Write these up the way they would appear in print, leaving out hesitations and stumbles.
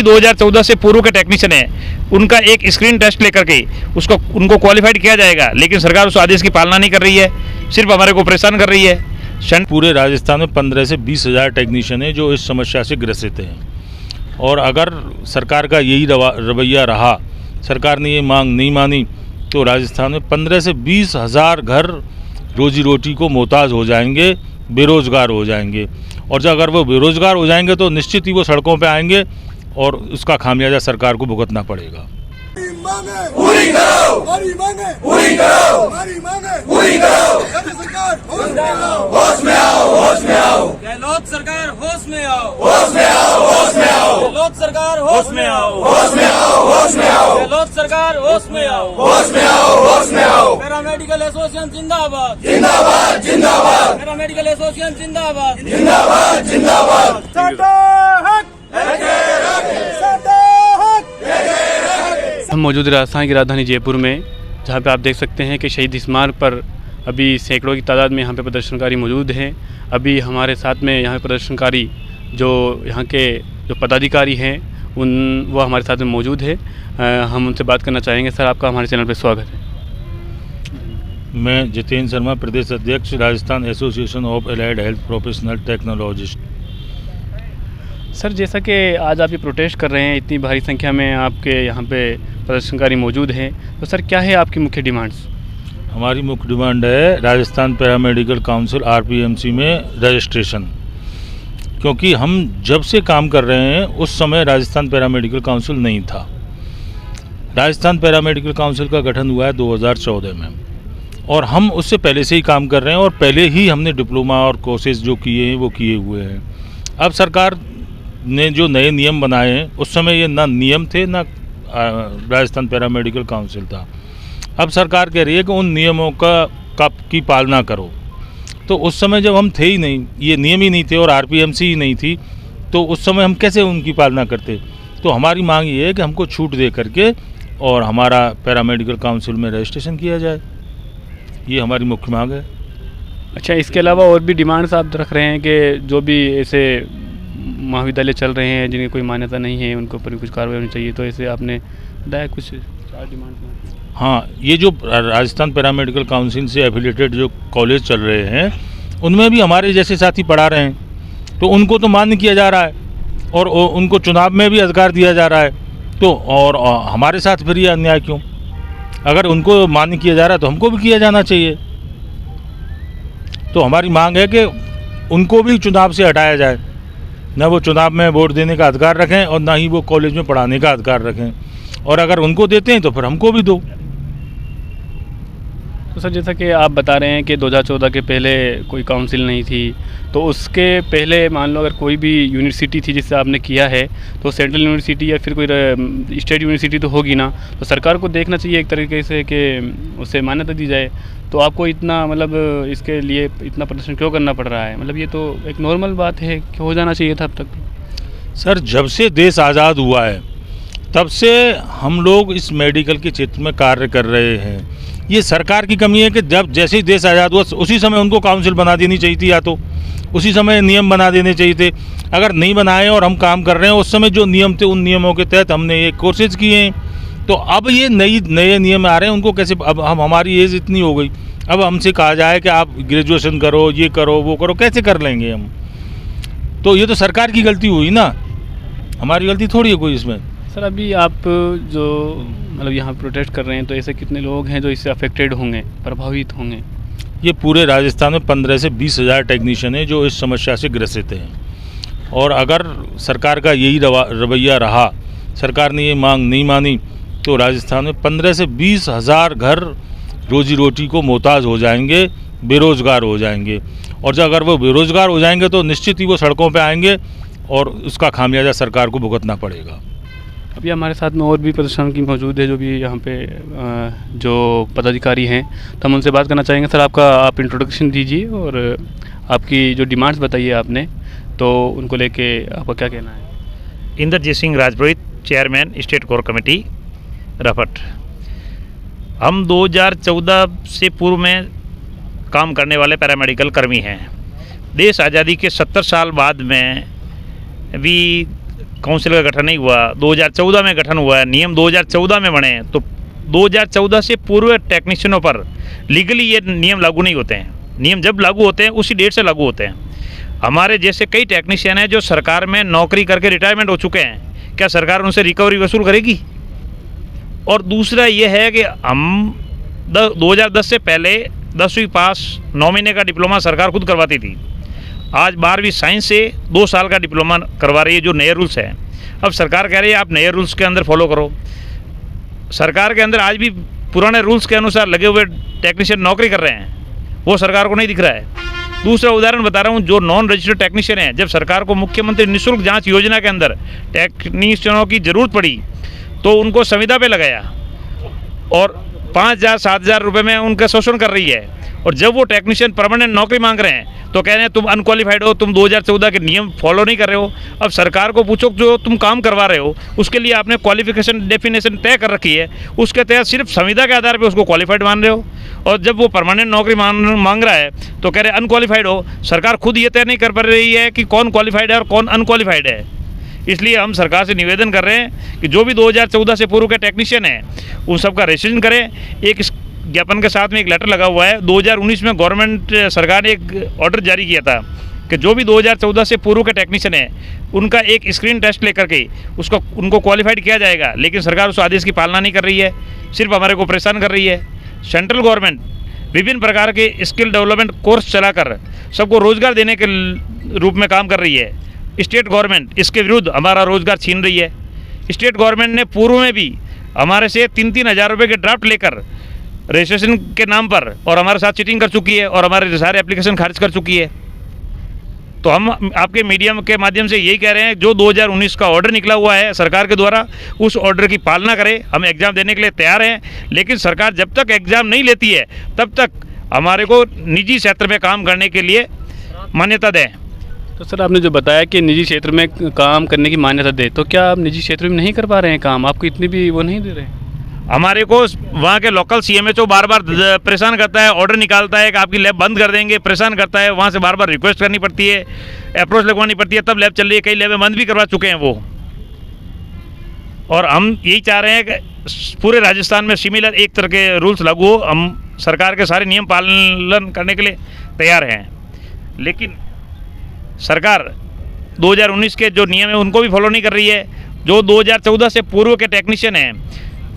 2014 से पूर्व के टेक्नीशियन हैं उनका एक स्क्रीन टेस्ट लेकर के उनको क्वालिफाइड किया जाएगा, लेकिन सरकार उस आदेश की पालना नहीं कर रही है, सिर्फ हमारे को परेशान कर रही है। पूरे राजस्थान में 15 से 20 हज़ार टेक्नीशियन हैं जो इस समस्या से ग्रसित हैं, और अगर सरकार का यही रवैया रहा, सरकार ने ये मांग नहीं मानी, तो राजस्थान में 15 से 20 हज़ार घर रोजी रोटी को मोहताज हो जाएंगे, बेरोज़गार हो जाएंगे। और जब अगर वो बेरोज़गार हो जाएंगे तो निश्चित ही वो सड़कों पे आएंगे और उसका खामियाजा सरकार को भुगतना पड़ेगा। पूरी करो, हमारी मांगे पूरी करो, हमारी मांगे पूरी करो। राज्य सरकार होश में आओ, होश में आओ, होश में आओ। गहलोत सरकार होश में आओ, होश में आओ, होश में आओ। गहलोत सरकार होश में आओ, होश में आओ, होश में आओ। गहलोत सरकार होश में आओ, होश में आओ, होश में आओ। पैरामेडिकल एसोसिएशन जिंदाबाद, जिंदाबाद, जिंदाबाद। पैरामेडिकल एसोसिएशन जिंदाबाद, जिंदाबाद, जिंदाबाद। हम मौजूद राजस्थान की राजधानी जयपुर में, जहाँ पे आप देख सकते हैं कि शहीद स्मारक पर अभी सैकड़ों की तादाद में यहाँ पे प्रदर्शनकारी मौजूद हैं। अभी हमारे साथ में यहाँ प्रदर्शनकारी जो यहाँ के जो पदाधिकारी हैं वो हमारे साथ में मौजूद है। हम उनसे बात करना चाहेंगे। सर, आपका हमारे चैनल पर स्वागत है। मैं जितेंद्र शर्मा, प्रदेश अध्यक्ष, Rajasthan association of allied health professional technologist. Sir, जैसा कि आज आप ये प्रोटेस्ट कर रहे हैं, इतनी भारी संख्या में आपके यहाँ पे प्रदर्शनकारी मौजूद हैं, तो सर क्या है आपकी मुख्य डिमांड्स? हमारी मुख्य डिमांड है राजस्थान पैरामेडिकल काउंसिल आरपीएमसी में रजिस्ट्रेशन, क्योंकि हम जब से काम कर रहे हैं उस समय राजस्थान पैरामेडिकल काउंसिल नहीं था। राजस्थान पैरामेडिकल काउंसिल का गठन हुआ है 2014 में, और हम उससे पहले से ही काम कर रहे हैं, और पहले ही हमने डिप्लोमा और कोर्सेज जो किए हैं वो किए हुए हैं। अब सरकार ने जो नए नियम बनाए हैं, उस समय ये ना नियम थे ना राजस्थान पैरामेडिकल काउंसिल था। अब सरकार कह रही है कि उन नियमों की पालना करो। तो उस समय जब हम थे ही नहीं, ये नियम ही नहीं थे और आरपीएमसी ही नहीं थी, तो उस समय हम कैसे उनकी पालना करते? तो हमारी मांग ये है कि हमको छूट दे करके और हमारा पैरामेडिकल काउंसिल में रजिस्ट्रेशन किया जाए। ये हमारी मुख्य मांग है। अच्छा, इसके अलावा और भी डिमांड्स आप रख रहे हैं कि जो भी ऐसे महाविद्यालय चल रहे हैं जिनकी कोई मान्यता नहीं है, उनके ऊपर भी कुछ कार्रवाई होनी चाहिए, तो ऐसे आपने बताया कुछ 4 डिमांड्स? हाँ, ये जो राजस्थान पैरामेडिकल काउंसिल से एफिलेटेड जो कॉलेज चल रहे हैं, उनमें भी हमारे जैसे साथी पढ़ा रहे हैं, तो उनको तो मान्य किया जा रहा है और उनको चुनाव में भी अधिकार दिया जा रहा है, तो और हमारे साथ फिर ये अन्याय क्यों? अगर उनको मान्य किया जा रहा है तो हमको भी किया जाना चाहिए। तो हमारी मांग है कि उनको भी चुनाव से हटाया जाए, न वो चुनाव में वोट देने का अधिकार रखें और ना ही वो कॉलेज में पढ़ाने का अधिकार रखें, और अगर उनको देते हैं तो फिर हमको भी दो। तो सर, जैसा कि आप बता रहे हैं कि 2014 के पहले कोई काउंसिल नहीं थी, तो उसके पहले मान लो अगर कोई भी यूनिवर्सिटी थी जिससे आपने किया है, तो सेंट्रल यूनिवर्सिटी या फिर कोई स्टेट यूनिवर्सिटी तो होगी ना, तो सरकार को देखना चाहिए एक तरीके से कि उसे मान्यता दी जाए। तो आपको इतना मतलब इसके लिए इतना प्रदर्शन क्यों करना पड़ रहा है? मतलब ये तो एक नॉर्मल बात है कि हो जाना चाहिए था अब तक। सर, जब से देश आज़ाद हुआ है तब से हम लोग इस मेडिकल के क्षेत्र में कार्य कर रहे हैं। ये सरकार की कमी है कि जब जैसे ही देश आज़ाद हुआ उसी समय उनको काउंसिल बना देनी चाहिए थी, या तो उसी समय नियम बना देने चाहिए थे। अगर नहीं बनाए और हम काम कर रहे हैं, उस समय जो नियम थे उन नियमों के तहत हमने ये कोर्सेज किए हैं, तो अब ये नए नियम आ रहे हैं, उनको कैसे? अब हमारी एज इतनी हो गई, अब हमसे कहा जाए कि आप ग्रेजुएशन करो, ये करो, वो करो, कैसे कर लेंगे हम? तो ये तो सरकार की गलती हुई ना, हमारी गलती थोड़ी है कोई इसमें। सर, अभी आप जो मतलब यहाँ प्रोटेस्ट कर रहे हैं, तो ऐसे कितने लोग हैं जो इससे अफेक्टेड होंगे, प्रभावित होंगे? ये पूरे राजस्थान में 15 से 20 हज़ार टेक्नीशियन हैं जो इस समस्या से ग्रसित हैं, और अगर सरकार का यही रवैया रहा, सरकार ने ये मांग नहीं मानी, तो राजस्थान में 15 से 20 हज़ार घर रोजी रोटी को मोहताज हो जाएंगे, बेरोज़गार हो जाएंगे। और जब अगर वो बेरोज़गार हो जाएंगे तो निश्चित ही वो सड़कों पे आएंगे और उसका खामियाजा सरकार को भुगतना पड़ेगा। अभी हमारे साथ में और भी प्रदर्शन की मौजूद है जो भी यहाँ पे जो पदाधिकारी हैं, तो हम उनसे बात करना चाहेंगे। सर, आप इंट्रोडक्शन दीजिए और आपकी जो डिमांड्स बताइए आपने, तो उनको लेके आपका क्या कहना है? Indrajit Singh Rajpurohit, chairman state core committee रफट। हम 2014 से पूर्व में काम करने वाले पैरामेडिकल कर्मी हैं। देश आज़ादी के 70 साल बाद में भी काउंसिल का गठन नहीं हुआ, 2014 में गठन हुआ है, नियम 2014 में बने हैं, तो 2014 से पूर्व टेक्नीशियनों पर लीगली ये नियम लागू नहीं होते हैं। नियम जब लागू होते हैं उसी डेट से लागू होते हैं। हमारे जैसे कई टेक्नीशियन हैं जो सरकार में नौकरी करके रिटायरमेंट हो चुके हैं, क्या सरकार उनसे रिकवरी वसूल करेगी? और दूसरा ये है कि हम 2010 से पहले 10वीं पास 9 महीने का डिप्लोमा सरकार खुद करवाती थी। आज 12वीं साइंस से 2 साल का डिप्लोमा करवा रही है, जो नए रूल्स हैं। अब सरकार कह रही है आप नए रूल्स के अंदर फॉलो करो। सरकार के अंदर आज भी पुराने रूल्स के अनुसार लगे हुए टेक्नीशियन नौकरी कर रहे हैं, वो सरकार को नहीं दिख रहा है। दूसरा उदाहरण बता रहा हूँ, जो नॉन रजिस्टर्ड टेक्नीशियन हैं, जब सरकार को मुख्यमंत्री निःशुल्क जांच योजना के अंदर टेक्नीशियनों की ज़रूरत पड़ी तो उनको संविदा पे लगाया और 5,000-7,000 रुपये में उनका शोषण कर रही है। और जब वो टेक्नीशियन परमानेंट नौकरी मांग रहे हैं तो कह रहे हैं तुम अनक्वालिफाइड हो, तुम 2014 के नियम फॉलो नहीं कर रहे हो। अब सरकार को पूछो जो तुम काम करवा रहे हो उसके लिए आपने क्वालिफिकेशन डेफिनेशन तय कर रखी है, उसके तहत सिर्फ संविदा के आधार पर उसको क्वालिफाइड मान रहे हो। और जब वो परमानेंट नौकरी मांग रहा है तो कह रहे हैं अनक्वालिफाइड हो। सरकार खुद ये तय नहीं कर पा रही है कि कौन क्वालिफाइड है और कौन अनक्वालिफाइड है। इसलिए हम सरकार से निवेदन कर रहे हैं कि जो भी 2014 से पूर्व के टेक्नीशियन हैं उन सब का रजिस्ट्रेशन करें। एक ज्ञापन के साथ में एक लेटर लगा हुआ है। 2019 में गवर्नमेंट सरकार ने एक ऑर्डर जारी किया था कि जो भी 2014 से पूर्व के टेक्नीशियन हैं उनका एक स्क्रीन टेस्ट लेकर के उनको क्वालिफाइड किया जाएगा, लेकिन सरकार उस आदेश की पालना नहीं कर रही है, सिर्फ हमारे को परेशान कर रही है। सेंट्रल गवर्नमेंट विभिन्न प्रकार के स्किल डेवलपमेंट कोर्स चलाकर सबको रोजगार देने के रूप में काम कर रही है। स्टेट गवर्नमेंट इसके विरुद्ध हमारा रोजगार छीन रही है। स्टेट गवर्नमेंट ने पूर्व में भी हमारे से 3-3 हज़ार रुपये के ड्राफ्ट लेकर रजिस्ट्रेशन के नाम पर और हमारे साथ चीटिंग कर चुकी है और हमारे सारे एप्लीकेशन खारिज कर चुकी है। तो हम आपके मीडिया के माध्यम से यही कह रहे हैं, जो 2019 का ऑर्डर निकला हुआ है सरकार के द्वारा उस ऑर्डर की पालना करें। हम एग्ज़ाम देने के लिए तैयार हैं, लेकिन सरकार जब तक एग्ज़ाम नहीं लेती है तब तक हमारे को निजी क्षेत्र में काम करने के लिए मान्यता दें। तो सर आपने जो बताया कि निजी क्षेत्र में काम करने की मान्यता दे, तो क्या आप निजी क्षेत्र में नहीं कर पा रहे हैं काम? आपको इतनी भी वो नहीं दे रहे? हमारे को वहाँ के लोकल CMHO बार बार परेशान करता है, ऑर्डर निकालता है कि आपकी लैब बंद कर देंगे, परेशान करता है। वहाँ से बार बार रिक्वेस्ट करनी पड़ती है, अप्रोच लगवानी पड़ती है, तब लैब चल रही है। कई लैबें बंद भी करवा चुके हैं वो। और हम यही चाह रहे हैं कि पूरे राजस्थान में सिमिलर एक तरह के रूल्स लागू हो। हम सरकार के सारे नियम पालन करने के लिए तैयार हैं, लेकिन सरकार 2019 के जो नियम है उनको भी फॉलो नहीं कर रही है। जो 2014 से पूर्व के टेक्नीशियन हैं,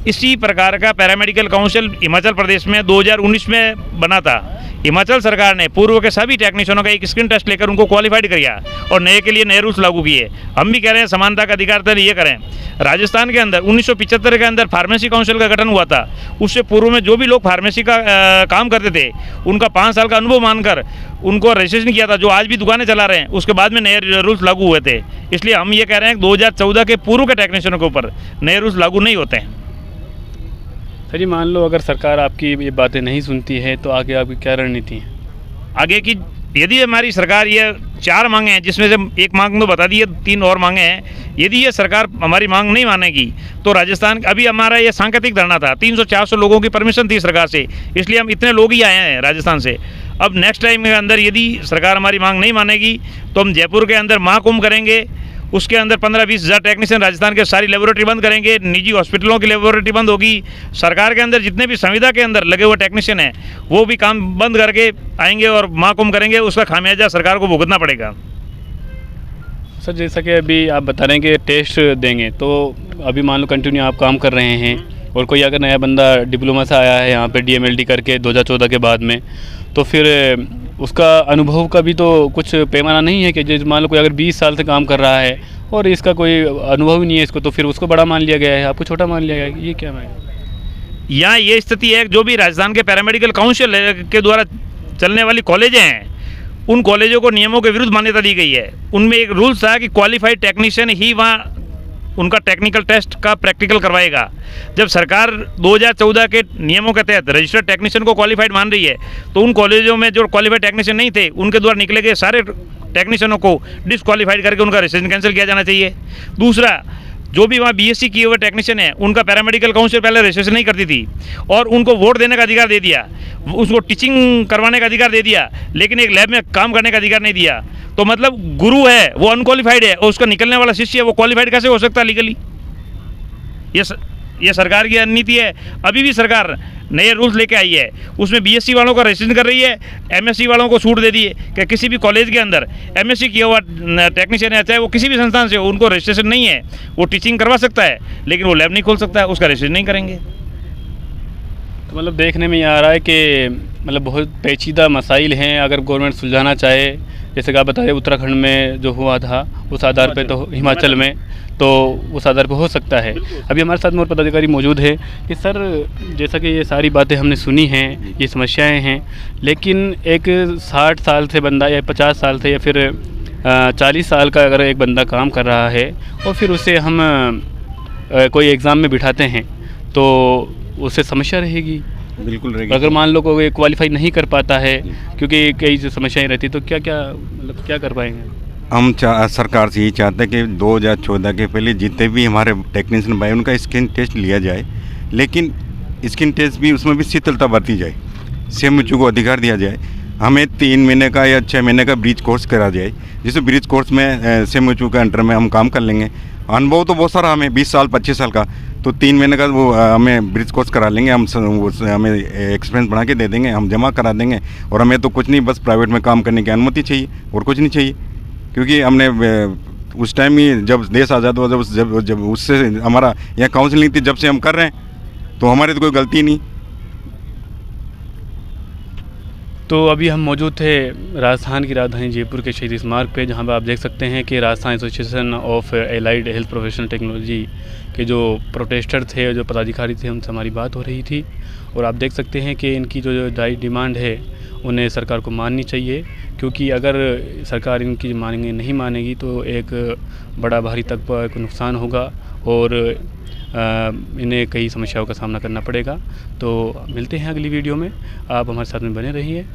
इसी प्रकार का पैरामेडिकल काउंसिल हिमाचल प्रदेश में 2019 में बना था। हिमाचल सरकार ने पूर्व के सभी टेक्नीशियनों का एक स्क्रीन टेस्ट लेकर उनको क्वालिफाइड किया और नए के लिए नए रूल्स लागू किए। हम भी कह रहे हैं समानता का अधिकार तय ये करें। राजस्थान के अंदर 1975 के अंदर फार्मेसी काउंसिल का गठन हुआ था। उससे पूर्व में जो भी लोग फार्मेसी का काम करते थे उनका 5 साल का अनुभव मानकर उनको रजिस्ट्रेशन किया था, जो आज भी दुकानें चला रहे हैं। उसके बाद में नए रूल्स लागू हुए थे। इसलिए हम ये कह रहे हैं कि 2014 के पूर्व के टेक्नीशियनों के ऊपर नए रूल्स लागू नहीं होते हैं। सर जी, मान लो अगर सरकार आपकी ये बातें नहीं सुनती है तो आगे आपकी क्या रणनीति है? आगे की यदि हमारी सरकार ये 4 मांगे हैं, जिसमें से एक मांग तो बता दी है, 3 और मांगे हैं, यदि ये सरकार हमारी मांग नहीं मानेगी तो राजस्थान, अभी हमारा ये सांकेतिक धरना था, 300-400 लोगों की परमिशन थी सरकार से, इसलिए हम इतने लोग ही आए हैं राजस्थान से। अब नेक्स्ट टाइम के अंदर यदि सरकार हमारी मांग नहीं मानेगी तो हम जयपुर के अंदर महाकुंभ करेंगे। उसके अंदर 15-20 हज़ार टेक्नीशियन राजस्थान के सारी लेबोरेटरी बंद करेंगे, निजी हॉस्पिटलों की लेबोरेटरी बंद होगी। सरकार के अंदर जितने भी संविदा के अंदर लगे हुए टेक्नीशियन हैं वो भी काम बंद करके आएंगे और महाकुंभ करेंगे। उसका खामियाजा सरकार को भुगतना पड़ेगा। सर, जैसा कि अभी आप बता रहे हैं कि टेस्ट देंगे, तो अभी मान लो कंटिन्यू आप काम कर रहे हैं और कोई अगर नया बंदा डिप्लोमा से आया है यहाँ पे DMLD करके 2014 के बाद में, तो फिर उसका अनुभव का भी तो कुछ पैमाना नहीं है कि जैसे मान लो कोई अगर 20 साल से काम कर रहा है और इसका कोई अनुभव ही नहीं है इसको, तो फिर उसको बड़ा मान लिया गया है, आपको छोटा मान लिया गया है। ये क्या है? यहाँ ये स्थिति है, जो भी राजस्थान के पैरामेडिकल काउंसिल के द्वारा चलने वाली कॉलेजें हैं उन कॉलेजों को नियमों के विरुद्ध मान्यता दी गई है। उनमें एक रूल्स था कि क्वालिफाइड टेक्नीशियन ही वहाँ उनका टेक्निकल टेस्ट का प्रैक्टिकल करवाएगा। जब सरकार 2014 के नियमों के तहत रजिस्टर्ड टेक्नीशियन को क्वालिफाइड मान रही है तो उन कॉलेजों में जो क्वालिफाइड टेक्नीशियन नहीं थे उनके द्वारा निकले गए सारे टेक्नीशियनों को डिसक्वालीफाइड करके उनका रजिस्ट्रेशन कैंसिल किया जाना चाहिए। दूसरा, जो भी वहाँ BSc किए हुए टेक्नीशियन हैं उनका पैरामेडिकल काउंसिल पहले रजिस्ट्रेशन नहीं करती थी और उनको वोट देने का अधिकार दे दिया, उसको टीचिंग करवाने का अधिकार दे दिया, लेकिन एक लैब में काम करने का अधिकार नहीं दिया। तो मतलब गुरु है वो अनक्वालिफाइड है और उसका निकलने वाला शिष्य है वो क्वालिफाइड कैसे हो सकता है लीगली? ये सरकार की रणनीति है। अभी भी सरकार नए रूल्स लेके आई है, उसमें बीएससी वालों का रजिस्ट्रेशन कर रही है, एमएससी वालों को छूट दे दी है कि किसी भी कॉलेज के अंदर एमएससी किया हुआ टेक्नीशियन है, चाहे वो किसी भी संस्थान से हो, उनको रजिस्ट्रेशन नहीं है, वो टीचिंग करवा सकता है लेकिन वो लैब नहीं खोल सकता है, उसका रजिस्ट्रेशन नहीं करेंगे। तो मतलब देखने में ये आ रहा है कि मतलब बहुत पेचीदा मसाइल हैं, अगर गवर्नमेंट सुलझाना चाहे, जैसे कि आप बताए उत्तराखंड में जो हुआ था उस आधार पे, तो हिमाचल में तो उस आधार पे हो सकता है। अभी हमारे साथ में और पदाधिकारी मौजूद है कि सर जैसा कि ये सारी बातें हमने सुनी हैं, ये समस्याएं हैं, लेकिन एक 60 साल से बंदा या 50 साल से या फिर 40 साल का अगर एक बंदा काम कर रहा है और फिर उसे हम कोई एग्ज़ाम में बिठाते हैं तो उससे समस्या रहेगी। बिल्कुल रहेगी। अगर मान लो कोई क्वालिफाई नहीं कर पाता है क्योंकि कई जो समस्याएं रहती तो क्या क्या मतलब क्या कर पाएंगे? हम सरकार से यही चाहते हैं कि 2014 के पहले जितने भी हमारे टेक्नीशियन भाई उनका स्किन टेस्ट लिया जाए, लेकिन स्किन टेस्ट भी उसमें भी शीतलता बरती जाए, सीएमएचओ को अधिकार दिया जाए, हमें 3 महीने का या 6 महीने का ब्रिज कोर्स करा जाए, जिससे ब्रिज कोर्स में सीएमएचओ के अंडर में हम काम कर लेंगे। अनुभव तो बहुत सारा हमें 20 साल 25 साल का, तो 3 महीने का वो हमें ब्रिज कोर्स करा लेंगे, हम हमें एक्सपीरियंस बना के दे देंगे, हम जमा करा देंगे और हमें तो कुछ नहीं, बस प्राइवेट में काम करने की अनुमति चाहिए और कुछ नहीं चाहिए। क्योंकि हमने उस टाइम ही जब देश आज़ाद हुआ, जब उससे हमारा यहाँ काउंसिलिंग थी, जब से हम कर रहे हैं, तो हमारी तो कोई गलती नहीं। तो अभी हम मौजूद थे राजस्थान की राजधानी जयपुर के शहीद स्मारक पे, जहाँ पर आप देख सकते हैं कि Rajasthan association of allied health professional technology के जो प्रोटेस्टर थे, जो पदाधिकारी थे, उनसे हमारी बात हो रही थी और आप देख सकते हैं कि इनकी जो डिमांड है उन्हें सरकार को माननी चाहिए, क्योंकि अगर सरकार इनकी मानेंगे नहीं मानेगी तो एक बड़ा भारी तक को नुकसान होगा और इन्हें कई समस्याओं का सामना करना पड़ेगा। तो मिलते हैं अगली वीडियो में, आप हमारे साथ में बने रहिए।